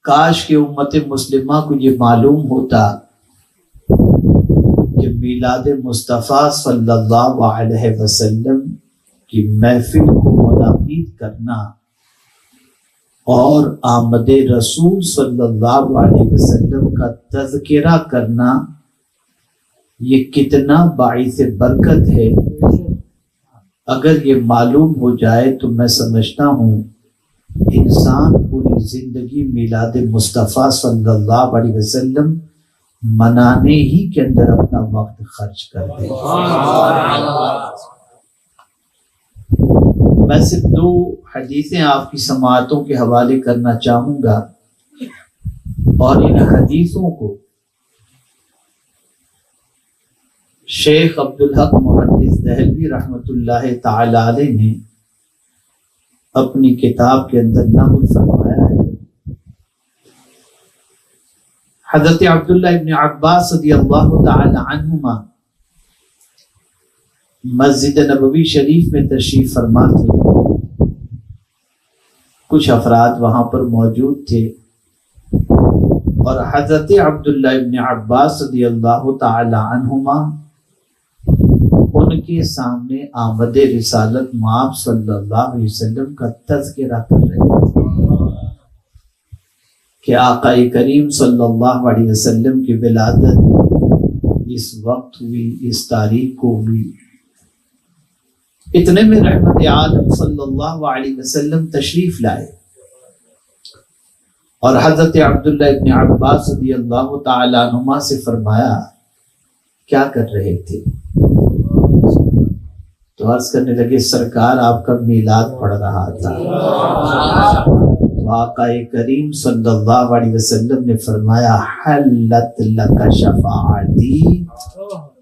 کاش کہ امت مسلمہ کو یہ معلوم ہوتا کہ میلاد مصطفیٰ صلی اللہ علیہ وسلم کی محفل کو منعقد کرنا اور آمد رسول صلی اللہ علیہ وسلم کا تذکرہ کرنا یہ کتنا باعث برکت ہے۔ اگر یہ معلوم ہو جائے تو میں سمجھتا ہوں انسان پوری زندگی میلاد مصطفیٰ صلی اللہ علیہ وسلم منانے ہی کے اندر اپنا وقت خرچ کر دے۔ میں صرف 2 حدیثیں آپ کی سماعتوں کے حوالے کرنا چاہوں گا، اور ان حدیثوں کو شیخ عبدالحق محدث دہلوی رحمۃ اللہ تعالی علیہ نے اپنی کتاب کے اندر نقل فرمایا ہے۔ حضرت عبداللہ ابن عباس رضی اللہ تعالی عنہما مسجد نبوی شریف میں تشریف فرما تھے۔ کچھ افراد وہاں پر موجود تھے اور حضرت عبداللہ ابن عباس رضی اللہ تعالی عنہما ان کے سامنے آمد رسالت مآب صلی اللہ علیہ وسلم کا تذکرہ کر رہے تھے کہ آقا کریم صلی اللہ علیہ وسلم کی ولادت اس وقت ہوئی، اس تاریخ کو ہوئی۔ اتنے میں رحمت عالم صلی اللہ علیہ وسلم تشریف لائے اور حضرت عبداللہ ابن عباس رضی اللہ تعالی عنہما سے فرمایا کیا کر رہے تھے؟ تو عرض کرنے لگے سرکار آپ کا میلاد پڑھ رہا تھا۔ تو آقا کریم صلی اللہ علیہ وسلم نے فرمایا حلت لک شفاعتی،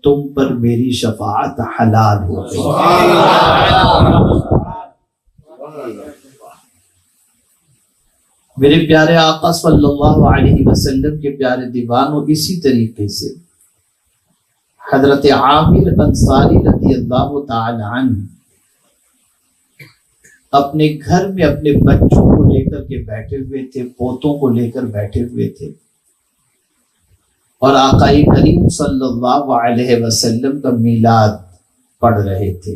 تم پر میری شفاعت حلال ہو گئی۔ میرے پیارے آقا صلی اللہ علیہ وسلم کے پیارے دیوانوں، اسی طریقے سے حضرت عامر انصاری رضی اللہ تعالی عنہ اپنے گھر میں اپنے بچوں کو لے کر کے بیٹھے ہوئے تھے، پوتوں کو لے کر بیٹھے ہوئے تھے، اور آقا کریم صلی اللہ علیہ وسلم کا میلاد پڑھ رہے تھے،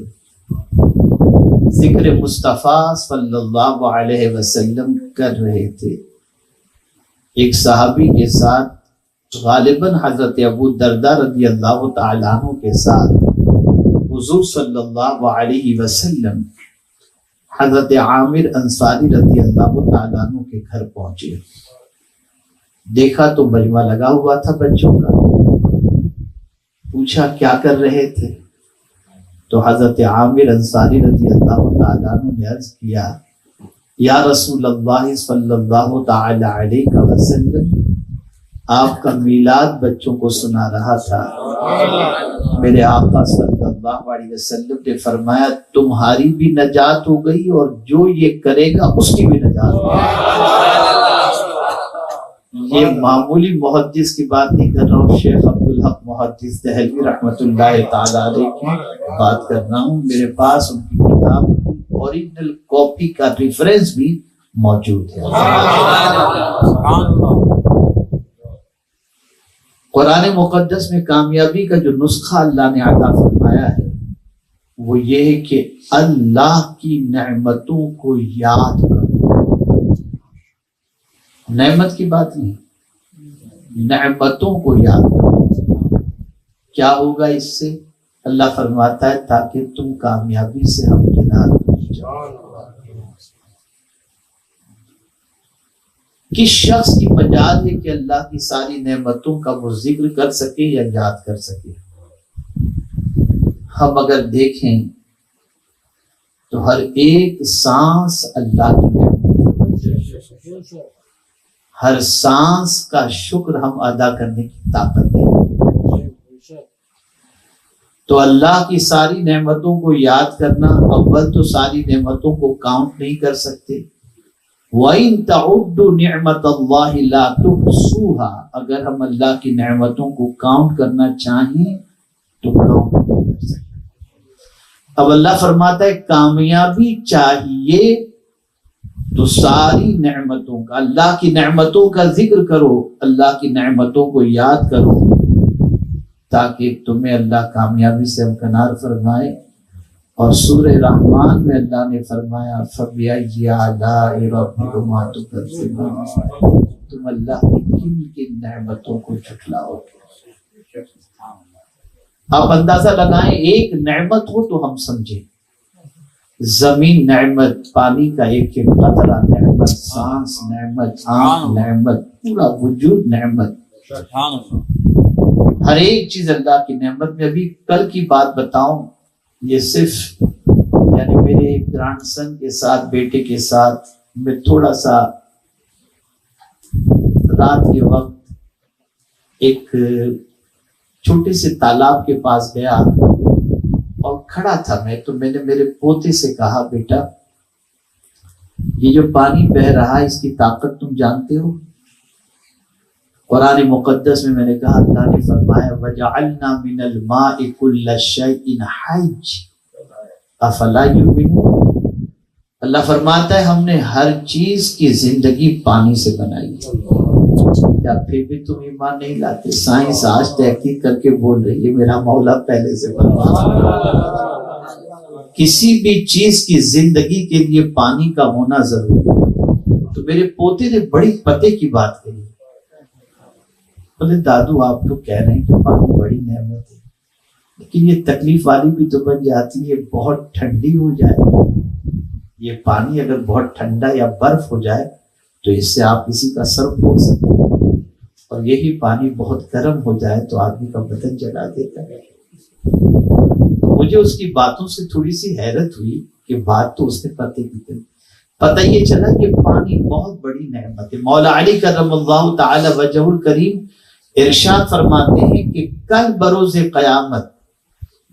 ذکر مصطفیٰ صلی اللہ علیہ وسلم کر رہے تھے۔ ایک صحابی کے ساتھ، غالباً حضرت ابو درداء رضی اللہ تعالیٰ عنہ کے ساتھ، حضور صلی اللہ علیہ وسلم حضرت عامر انصاری رضی اللہ تعالیٰ عنہ کے گھر پہنچے۔ دیکھا تو مجمع لگا ہوا تھا بچوں کا، پوچھا کیا کر رہے تھے؟ تو حضرت عامر انصاری رضی اللہ تعالیٰ عنہ نے عرض کیا یا رسول اللہ صلی اللہ تعالی علیہ وسلم، آپ کا میلاد بچوں کو سنا رہا تھا۔ میرے آقا صلی اللہ علیہ وسلم نے فرمایا تمہاری بھی نجات ہو گئی اور جو یہ کرے گا اس کی بھی نجات ہو گئی۔ یہ معمولی محدث کی بات نہیں کر رہا ہوں، شیخ عبدالحق محدث دہلوی رحمۃ اللہ تعالی علیہ کی بات کر رہا ہوں۔ میرے پاس ان کی کتاب اوریجنل کاپی کا ریفرنس بھی موجود ہے۔ قرآن مقدس میں کامیابی کا جو نسخہ اللہ نے عطا فرمایا ہے وہ یہ ہے کہ اللہ کی نعمتوں کو یاد کرو۔ نعمت کی بات نہیں، نعمتوں کو یاد کرو۔ کیا ہوگا اس سے؟ اللہ فرماتا ہے تاکہ تم کامیابی سے ہمکنار ہو جاؤ۔ کس شخص کی مجال ہے کہ اللہ کی ساری نعمتوں کا وہ ذکر کر سکے یا یاد کر سکے؟ ہم اگر دیکھیں تو ہر ایک سانس اللہ کی نعمت ہے، ہر سانس کا شکر ہم ادا کرنے کی طاقت ہے۔ تو اللہ کی ساری نعمتوں کو یاد کرنا، اول تو ساری نعمتوں کو کاؤنٹ نہیں کر سکتے۔ وَإِن تَعُدُّوا نِعْمَةَ اللَّهِ لَا تُحْصُوهَا، اگر ہم اللہ کی نعمتوں کو کاؤنٹ کرنا چاہیں تو کاؤنٹ نہیں کر سکتے۔ اب اللہ فرماتا ہے کامیابی چاہیے تو ساری نعمتوں کا، اللہ کی نعمتوں کا ذکر کرو، اللہ کی نعمتوں کو یاد کرو، تاکہ تمہیں اللہ کامیابی سے امکنار فرمائے۔ اور سورہ رحمان میں اللہ نے فرمایا فَبِأَيِّ آلَاءِ رَبِّكُمَا تُكَذِّبَانِ، تم اللہ کی کن کن نعمتوں کو جھٹلاؤ گے۔ آپ اندازہ لگائیں، ایک نعمت ہو تو ہم سمجھیں، زمین نعمت، پانی کا ایک ایک قطرہ نعمت، سانس نعمت، آنکھ نعمت، پورا وجود نعمت، ہر ایک چیز اللہ کی نعمت میں۔ ابھی کل کی بات بتاؤں، یہ صرف یعنی میرے ایک گرانڈ سن کے ساتھ، بیٹے کے ساتھ میں تھوڑا سا رات کے وقت ایک چھوٹے سے تالاب کے پاس گیا اور کھڑا تھا میں نے میرے پوتے سے کہا بیٹا یہ جو پانی بہ رہا ہے اس کی طاقت تم جانتے ہو؟ قرآن مقدس میں نے کہا اللہ نے فرمایا وَجَعَلْنَا مِنَ الْمَاءِ كُلَّ شَيْءٍ حَيٍّ أَفَلَا يُؤْمِنُونَ، اللہ فرماتا ہے ہم نے ہر چیز کی زندگی پانی سے بنائی ہے، کیا پھر بھی تم ایمان نہیں لاتے؟ سائنس آج تحقیق کر کے بول رہی ہے میرا مولا پہلے سے فرماتا کسی بھی چیز کی زندگی کے لیے پانی کا ہونا ضروری ہے۔ تو میرے پوتے نے بڑی پتے کی بات کہی، بولے دادو آپ تو کہہ رہے ہیں کہ پانی بڑی نعمت ہے، لیکن یہ تکلیف والی بھی تو بن جاتی ہے بہت ٹھنڈی ہو جائے، یہ پانی اگر بہت ٹھنڈا یا برف ہو جائے تو اس سے آپ کسی کا سر پھوڑ سکتے ہیں، اور یہی پانی بہت گرم ہو جائے تو آدمی کا بدن جلا دیتا ہے۔ مجھے اس کی باتوں سے تھوڑی سی حیرت ہوئی کہ بات تو اس نے پتے کی کہی، پتہ یہ چلا کہ پانی بہت بڑی نعمت ہے۔ مولا علی کرم اللہ تعالی وجہ الکریم ارشاد فرماتے ہیں کہ کل بروز قیامت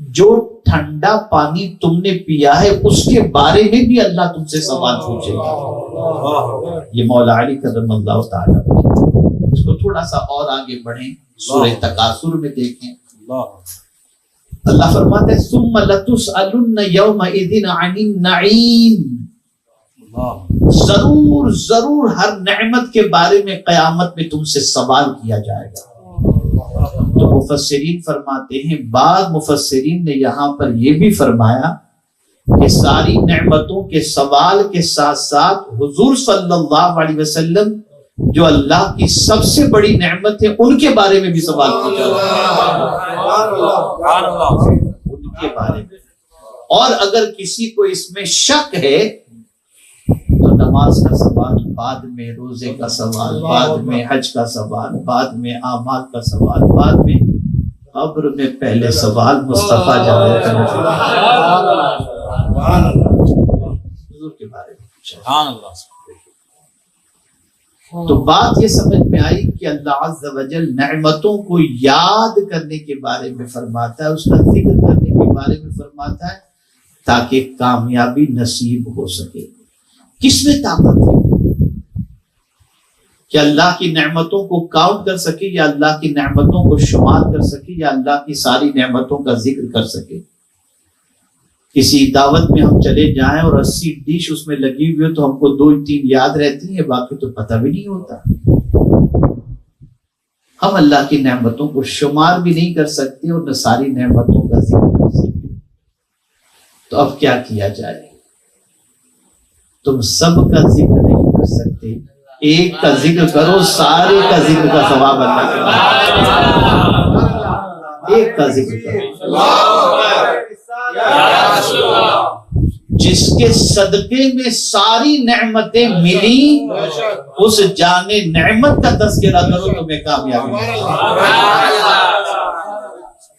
جو ٹھنڈا پانی تم نے پیا ہے اس کے بارے میں بھی اللہ تم سے سوال پوچھے گا۔ یہ مولا علی کرم اللہ تعالی، اس کو تھوڑا سا اور آگے بڑھیں، سورہ تکاثر میں دیکھیں، اللہ فرماتے ہیں ثم لتسألن یومئذ عن النعیم، ضرور ضرور ہر نعمت کے بارے میں قیامت میں تم سے سوال کیا جائے گا۔ تو مفسرین فرماتے ہیں، بعض مفسرین نے یہاں پر یہ بھی فرمایا کہ ساری نعمتوں کے سوال کے ساتھ ساتھ حضور صلی اللہ علیہ وسلم جو اللہ کی سب سے بڑی نعمت ہے ان کے بارے میں بھی سوال پوچھا ان کے بارے میں۔ اور اگر کسی کو اس میں شک ہے تو نماز کا سوال بعد میں، روزے کا سوال بعد میں، حج کا سوال بعد میں، اعمال کا سوال بعد میں، قبر میں پہلے سوال مصطفیٰ جاوید کا حضور کے بارے میں پوچھا۔ تو بات یہ سمجھ میں آئی کہ اللہ عز و جل نعمتوں کو یاد کرنے کے بارے میں فرماتا ہے، اس کا ذکر کرنے کے بارے میں فرماتا ہے تاکہ کامیابی نصیب ہو سکے۔ کس میں طاقت ہے کہ اللہ کی نعمتوں کو کاؤنٹ کر سکے، یا اللہ کی نعمتوں کو شمار کر سکے، یا اللہ کی ساری نعمتوں کا ذکر کر سکے؟ کسی دعوت میں ہم چلے جائیں اور 80 ڈش اس میں لگی ہوئی ہو تو ہم کو 2-3 یاد رہتی ہیں، باقی تو پتہ بھی نہیں ہوتا۔ ہم اللہ کی نعمتوں کو شمار بھی نہیں کر سکتے اور نہ ساری نعمتوں کا ذکر کر سکتے۔ تو اب کیا کیا جائے؟ تم سب کا ذکر نہیں کر سکتے، ایک کا ذکر کرو، سارے کا ذکر کا ثواب اللہ کرے۔ ایک کا ذکر کرو جس کے صدقے میں ساری نعمتیں ملی، اس جانے نعمت کا تذکرہ کرو، تمہیں کامیابی ملے۔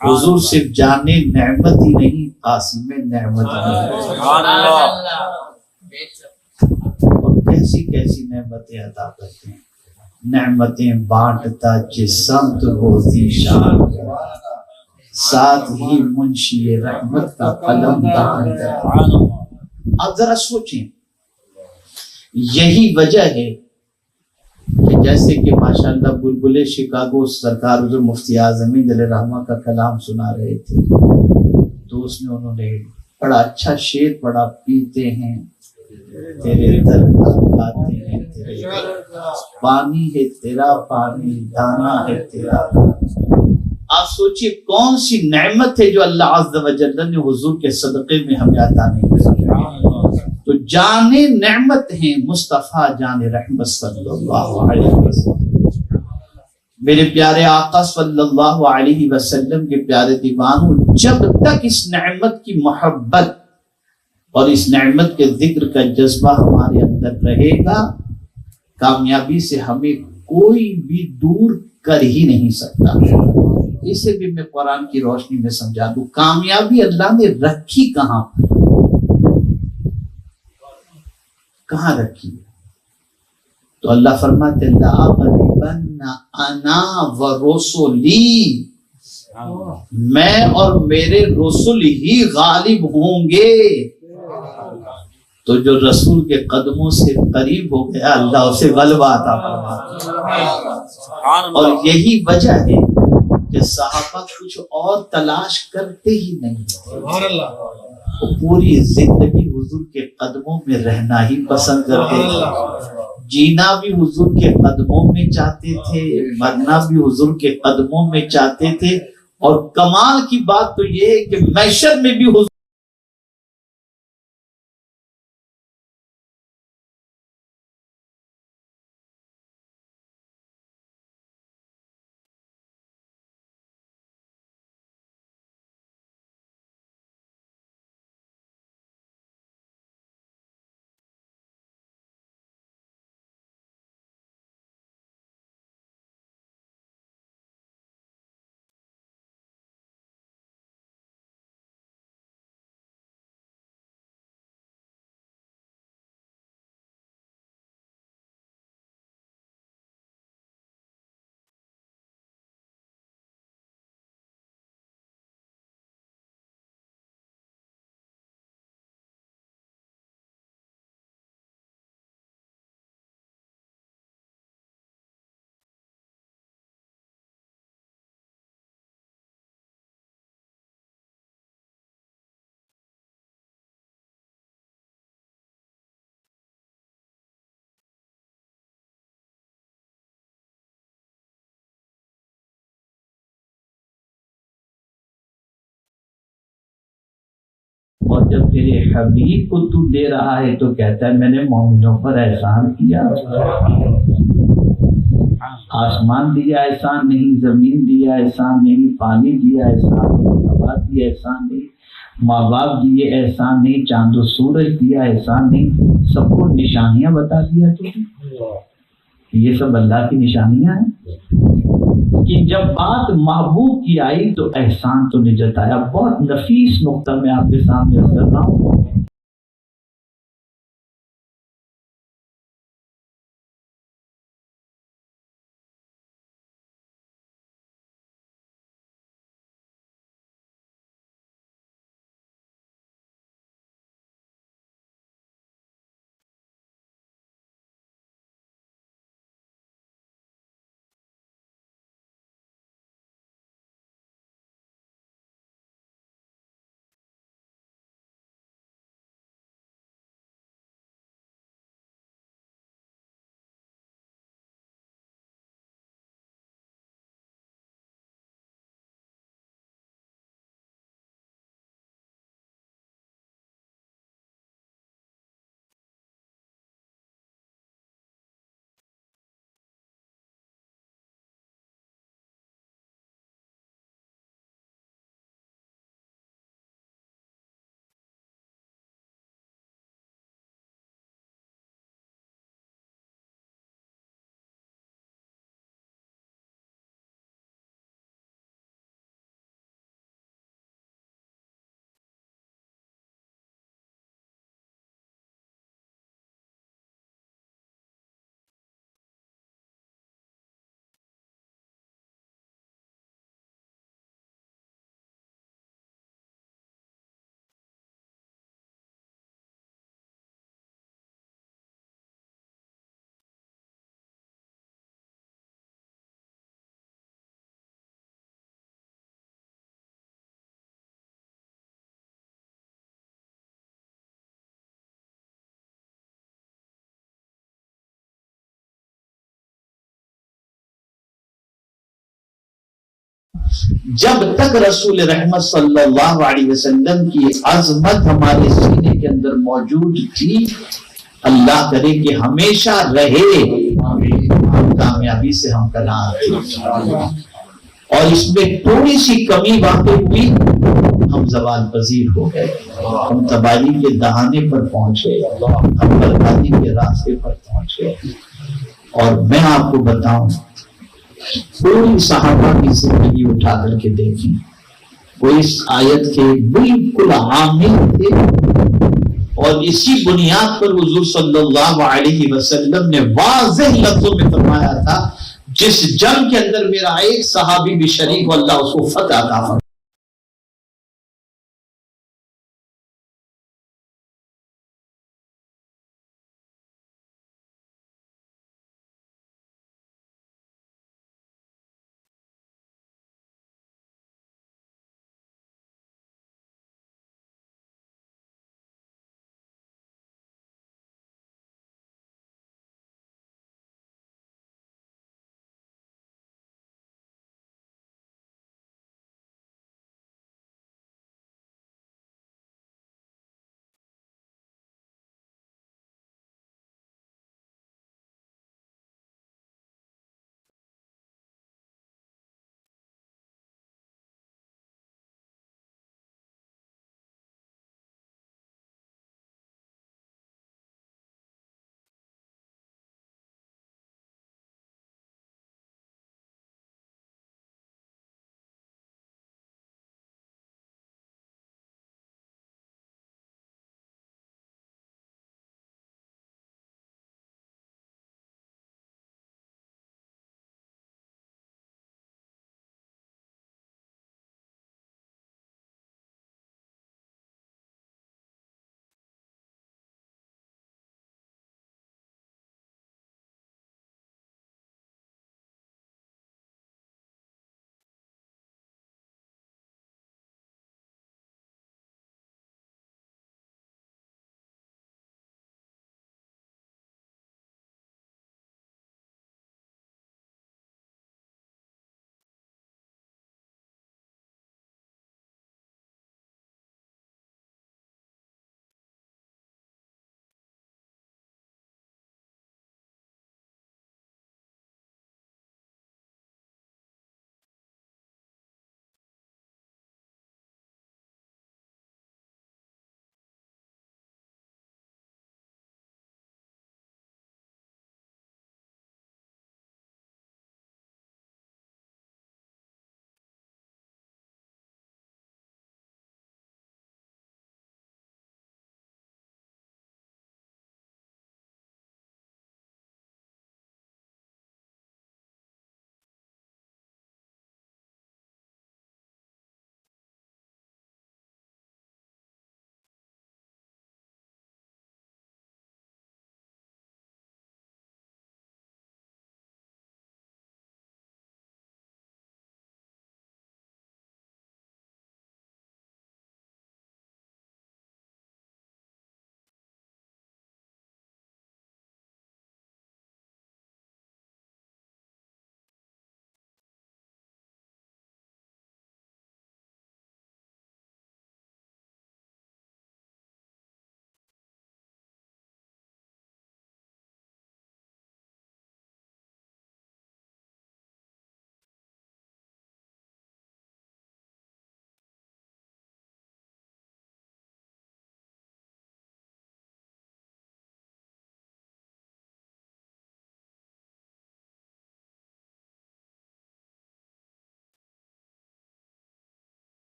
حضور صرف جانے نعمت ہی نہیں، قاسم نعمت بھی، اور کیسی کیسی نعمتیں عطا کرتے ہیں۔ نعمتیں بانٹتا جسم تو ہوتی شان، ساتھ ہی منشی رحمت کا قلم دان ہے۔ آپ ذرا سوچیں، یہی وجہ ہے کہ جیسے کہ ماشاءاللہ بلبلے شکاگو سرکار حضور مفتی اعظم علیہ رحمہ کا کلام سنا رہے تھے، تو اس میں انہوں نے بڑا اچھا شعر پڑھا، پیتے ہیں تیرے در کا باتیں ہیں تیرے، پانی ہے تیرا پانی، دانا ہے تیرا۔ آپ سوچئے کون سی نعمت ہے جو اللہ عز و جل نے حضور کے صدقے میں ہمیں عطا نہیں کی۔ تو جان نعمت ہیں مصطفیٰ جان رحمت صلی اللہ علیہ وسلم۔ میرے پیارے آقا صلی اللہ علیہ وسلم کے پیارے دیوانوں، جب تک اس نعمت کی محبت اور اس نعمت کے ذکر کا جذبہ ہمارے اندر رہے گا، کامیابی سے ہمیں کوئی بھی دور کر ہی نہیں سکتا۔ اسے بھی میں قرآن کی روشنی میں سمجھا دوں، کامیابی اللہ نے رکھی کہاں، کہاں رکھی؟ تو اللہ فرماتے لَأَغْلِبَنَّ أَنَا وَرُسُلِي، میں اور میرے رسول ہی غالب ہوں گے۔ تو جو رسول کے قدموں سے قریب ہو گیا، اللہ اسے غلبہ عطا فرماتا۔ اور یہی وجہ ہے کہ صحابہ کچھ اور تلاش کرتے ہی نہیں تھے، وہ پوری زندگی حضور کے قدموں میں رہنا ہی پسند کرتے تھے، جینا بھی حضور کے قدموں میں چاہتے تھے، مرنا بھی حضور کے قدموں میں چاہتے تھے۔ اور کمال کی بات تو یہ ہے کہ محشر میں بھی حضور اور جب تیرے حبیب کو تو دے رہا ہے تو کہتا ہے میں نے مومنوں پر احسان کیا، آسمان دیا احسان نہیں، زمین دیا احسان نہیں، پانی دیا احسان نہیں، ہوا دیا احسان نہیں، ماں باپ دیے احسان نہیں، چاند و سورج دیا احسان نہیں، سب کو نشانیاں بتا دیا تو یہ سب اللہ کی نشانیاں ہیں۔ کہ جب بات محبوب کی آئی تو احسان تو نے جتایا۔ بہت نفیس نقطہ میں آپ کے سامنے رکھ رہا ہوں۔ جب تک رسول رحمت صلی اللہ علیہ وسلم کی عظمت ہمارے سینے کے اندر موجود تھی، اللہ کرے کہ ہمیشہ رہے، کامیابی سے ہم کنار، اور اس میں تھوڑی سی کمی واقع ہوئی، ہم زوال پذیر ہو گئے، ہم تباہی کے دہانے پر پہنچ گئے، ہم بربادی کے راستے پر پہنچ گئے۔ اور میں آپ کو بتاؤں، پوری صحابہ کی زندگی اٹھا کر کے دیکھیں، وہ اس آیت کے بالکل عامل تھے، اور اسی بنیاد پر حضور صلی اللہ علیہ وسلم نے واضح لفظوں میں فرمایا تھا، جس جنگ کے اندر میرا ایک صحابی بھی شریک ہو، اللہ اس کو فتح عطا فرمائے۔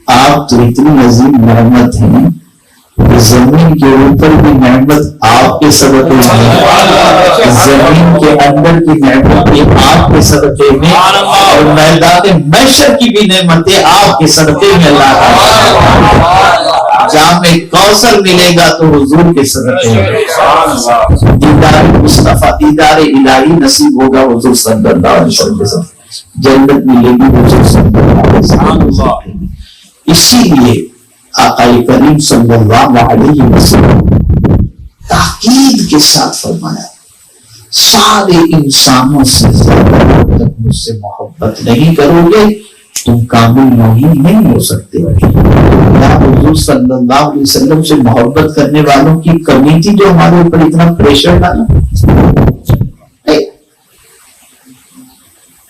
آپ تو اتنی عظیم نعمت ہیں، زمین کے اوپر بھی نعمت آپ کے صدقے میں، زمین کے اندر کی نعمت بھی آپ کے صدقے میں، اور میدان محشر کی بھی نعمتیں آپ کے صدقے میں اللہ تعالیٰ۔ جام کوثر ملے گا تو حضور کے صدقے دیدار مصطفیٰ دیدار الہی نصیب ہوگا حضور صلی اللہ علیہ وسلم جنت ملے گی حضور صلی اللہ علیہ وسلم. اسی لیے آقا کریم صلی اللہ علیہ وسلم تاکید کے ساتھ فرمایا سارے انسانوں سے زیادہ تک مجھ سے محبت نہیں کرو گے تم کامل مومن نہیں ہو سکتے. حضور صلی اللہ علیہ وسلم سے محبت کرنے والوں کی کمی تھی جو ہمارے اوپر اتنا پریشر ڈالا.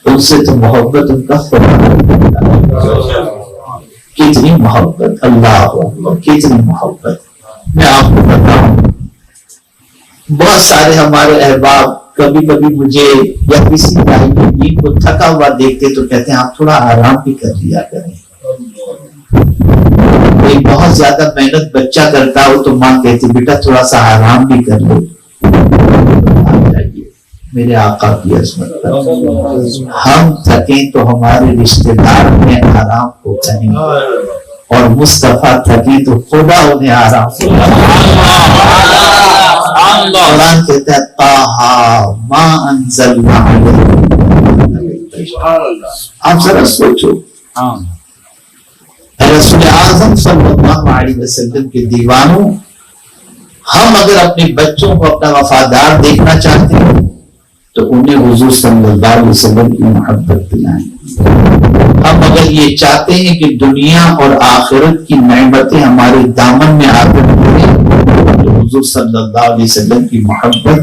ان سے تو محبت ان کا کتنی محبت اللہ کتنی محبت. میں آپ کو بتاؤں بہت سارے ہمارے احباب کبھی کبھی مجھے یا کسی بھائی کو تھکا ہوا دیکھتے تو کہتے ہیں آپ تھوڑا آرام بھی کر لیا کریں. کوئی بہت زیادہ محنت بچہ کرتا ہو تو ماں کہتی بیٹا تھوڑا سا آرام بھی کر لو. میرے آقا کی عظمت پر ہم تھکیں تو ہمارے رشتے دار میں آرام ہوتا نہیں اور مصطفیٰ تھکیں تو خدا انہیں آرام قرآن کہتا ہے طٰہٰ ما انزلنا علیک. آپ ذرا سوچو رسول اعظم صلی اللہ علیہ وسلم کے دیوانوں ہم اگر اپنے بچوں کو اپنا وفادار دیکھنا چاہتے ہیں تو انہیں حضور صلی اللہ علیہ وسلم کی محبت دلائیں. ہم اگر یہ چاہتے ہیں کہ دنیا اور آخرت کی نعمتیں ہمارے دامن میں آ کر تو حضور صلی اللہ علیہ وسلم کی محبت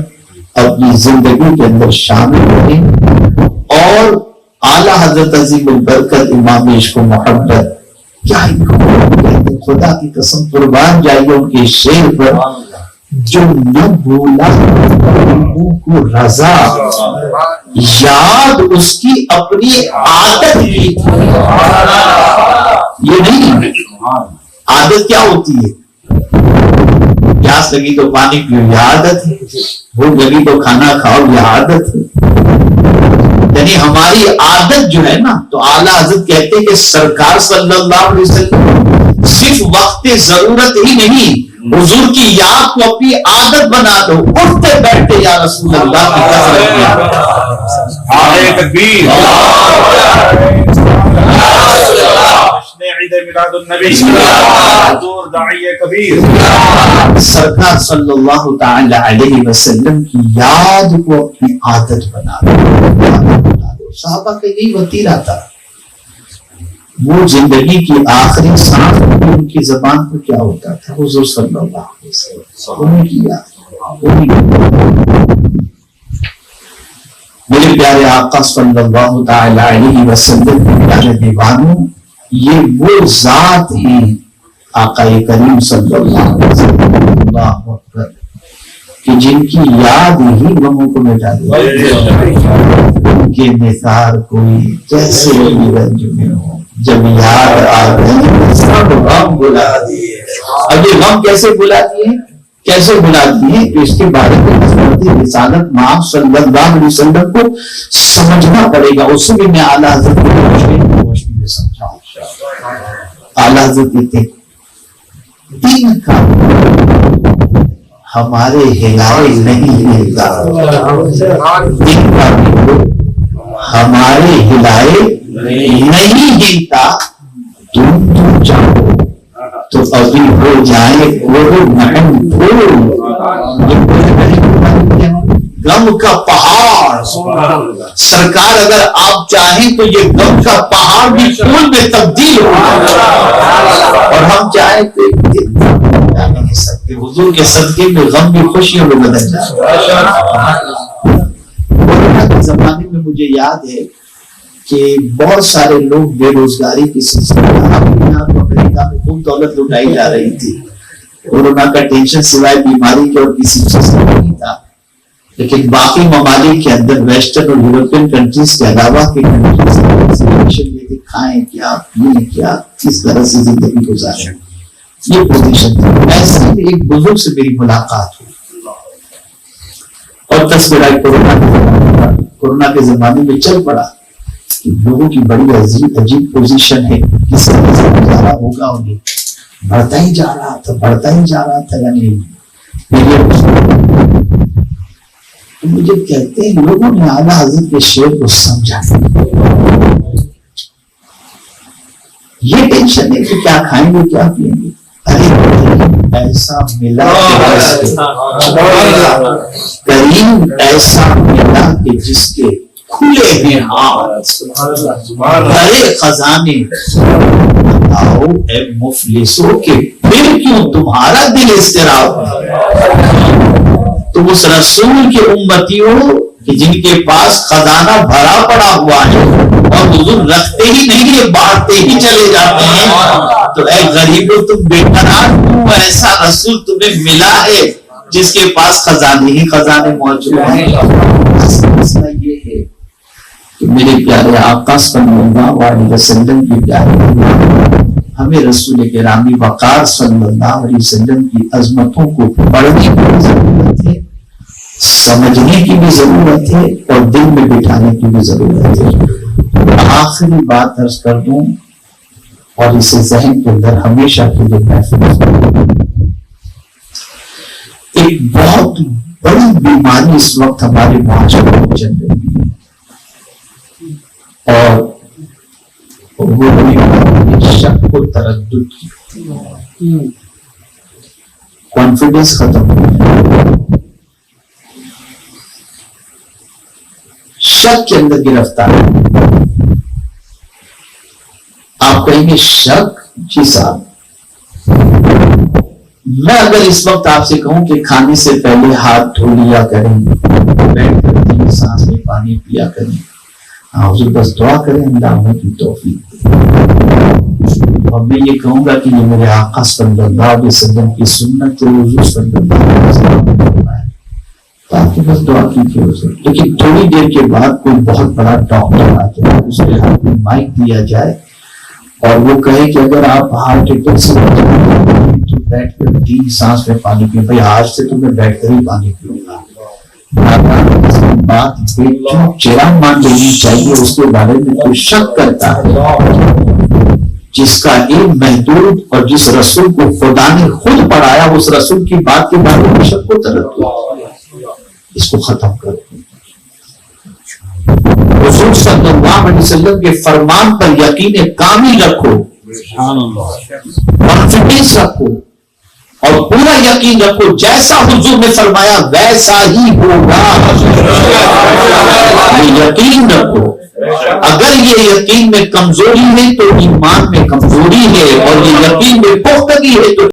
اپنی زندگی کے اندر شامل کریں. اور اعلیٰ حضرت عظیم البرکت امام عشق و محبت کیا خدا کی قسم قربان جائیے ان کے شعر پر جو نہ بولا کو رضا یاد اس کی اپنی عادت کی. یہ نہیں عادت کیا ہوتی ہے پیاس لگی تو پانی پیو یہ عادت ہے بھوک لگی تو کھانا کھاؤ یہ عادت ہے. یعنی ہماری عادت جو ہے نا تو اعلیٰ حضرت کہتے ہیں کہ سرکار صلی اللہ علیہ وسلم صرف وقت ضرورت ہی نہیں حضور کی یاد کو اپنی عادت بنا دو. اٹھتے بیٹھتے یا رسول اللہ کی سرکار صلی اللہ تعالی علیہ وسلم کی یاد کو اپنی عادت بنا دو. صحابہ کا یہی وتیرہ تھا. وہ زندگی کی آخری سانس ان کی زبان پر کیا ہوتا تھا حضور صلی اللہ علیہ وسلم کی یاد. میرے پیارے آقا صلی اللہ تعالی علیہ وسلم کے پیارے دیوانوں یہ وہ ذات ہیں آقا کریم صلی اللہ علیہ وسلم اللہ اکبر کہ جن کی یاد ہی غموں کو مٹا دیتی ہے. ان کے مثال کوئی جیسے رنج میں ہو جب یاد آ گئی سب غم بلا دیے. اب یہ غم کیسے بلا دیے کیسے بلا دیے کہ اس کے بارے میں حضرت رسالت مآب صلی اللہ علیہ وسلم کو سمجھنا پڑے گا. اس میں میں اعلیٰ حضرت کی روشنی میں سمجھاؤں. اعلیٰ حضرت کہتے دین کا ہمارے ہلائے نہیں ہلتا. دین کا ہمارے ہلائے نہیں ہلتا. تم چاہو تو ابھی ہو جائے وہ نہم پھول غم کا پہاڑ. سرکار اگر آپ چاہیں تو یہ غم کا پہاڑ بھی پھول میں تبدیل ہو اور ہم چاہیں تو نہیں سکتے. حضور کے صدقے میں غم بھی خوشیوں میں بدل جائے. کورونا کے زمانے میں مجھے یاد ہے کہ بہت سارے لوگ بے روزگاری کی سلسلے میں امریکہ میں خوب دولت لٹائی جا رہی تھی. کورونا کا ٹینشن سوائے بیماری کے اور کسی چیز کا نہیں تھا. لیکن باقی ممالک کے اندر ویسٹرن اور یورپین کنٹریز کے علاوہ کے کنٹریز کھائیں کیا پیئیں کیا کس طرح سے زندگی گزاریں یہ پوزیشن تھی. ایسے ہی ایک بزرگ سے میری ملاقات ہوئی اور تصویر کورونا کے زمانے میں چل پڑا کہ لوگوں کی بڑی عجیب پوزیشن ہے کس طرح سے گزارا ہوگا انہیں. بڑھتا ہی جا رہا تھا یعنی تو مجھے کہتے ہیں لوگوں نے اعلیٰ حضرت کے شعر کو سمجھا، یہ ٹینشن ہے کہ کیا کھائیں گے کیا پئیں گے، ارے ایسا ملا کریم ایسا ملا کہ جس کے کھلے ہیں ہاتھ بھرے خزانے، آؤ اے مفلسوں کے پھر کیوں تمہارا دل اضطراب ہے، تم اس رسول کے امتی ہو کہ جن کے پاس خزانہ بھرا پڑا ہوا ہے اور حضور رکھتے ہی نہیں ہے، بانٹتے ہی چلے جاتے ہیں، تو اے غریبو تم بے قرار کیوں، ایسا رسول تمہیں ملا ہے جس کے پاس خزانے ہی خزانے موجود ہیں۔ مسئلہ یہ ہے کہ میرے پیارے آقا صلی اللہ علیہ وسلم کی پیاری ہمیں رسول گرامی وقار صلی اللہ علیہ وسلم کی عظمتوں کو پڑھنے کی بھی ضرورت ہے، سمجھنے کی بھی ضرورت ہے اور دل میں بٹھانے کی بھی ضرورت ہے۔ آخری بات عرض کر دوں اور اسے ذہن کے اندر ہمیشہ کے لیے محفوظ کروں، ایک بہت بڑی بیماری اس وقت ہمارے معاشرے میں چل رہی ہے اور وہ شک و تردد کی، کانفیڈنس ختم ہو گیا، شک کے اندر گرفتار۔ آپ کہیں گے شک؟ جی صاحب، میں اگر اس وقت آپ سے کہوں کہ کھانے سے پہلے ہاتھ دھو لیا کریں، بیٹھ کر 3 سانس میں پانی پیا کریں، حضور بس دعا کریں اللہ ہمیں کی توفیق، اور میں یہ کہوں گا کہ یہ میرے آقا صلی اللہ علیہ وسلم کی سنت ہے، حضور صلی اللہ علیہ وسلم نے فرمایا، تو آپ کی بس دعا کیجیے حضور۔ لیکن تھوڑی دیر کے بعد کوئی بہت بڑا ڈاکٹر آ جائے، اس کے ہاتھ میں مائک دیا جائے اور وہ کہے کہ اگر آپ ہارٹ اٹیک سے تو بیٹھ کر 3 سانس میں پانی پیے، بھائی آج سے تو میں بیٹھ کر ہی پانی پیوں گا، بات چرا مان لینی چاہیے۔ اس کے بارے میں کوئی شک کرتا ہے، جس کا علم محدود اور جس رسول کو خدا نے خود پڑھایا اس رسول کی بات کے بارے میں شک کو تردد، اس کو ختم کر دیں۔ حضور صلی اللہ علیہ وسلم کے فرمان پر یقین کامل رکھو، کانفیڈنس رکھو اور پورا یقین رکھو، جیسا حضور نے فرمایا ویسا ہی ہوگا، یہ یقین رکھو۔ اگر یہ یقین میں کمزوری ہے تو ایمان میں کمزوری ہے، اور یہ یقین میں پختگی ہے تو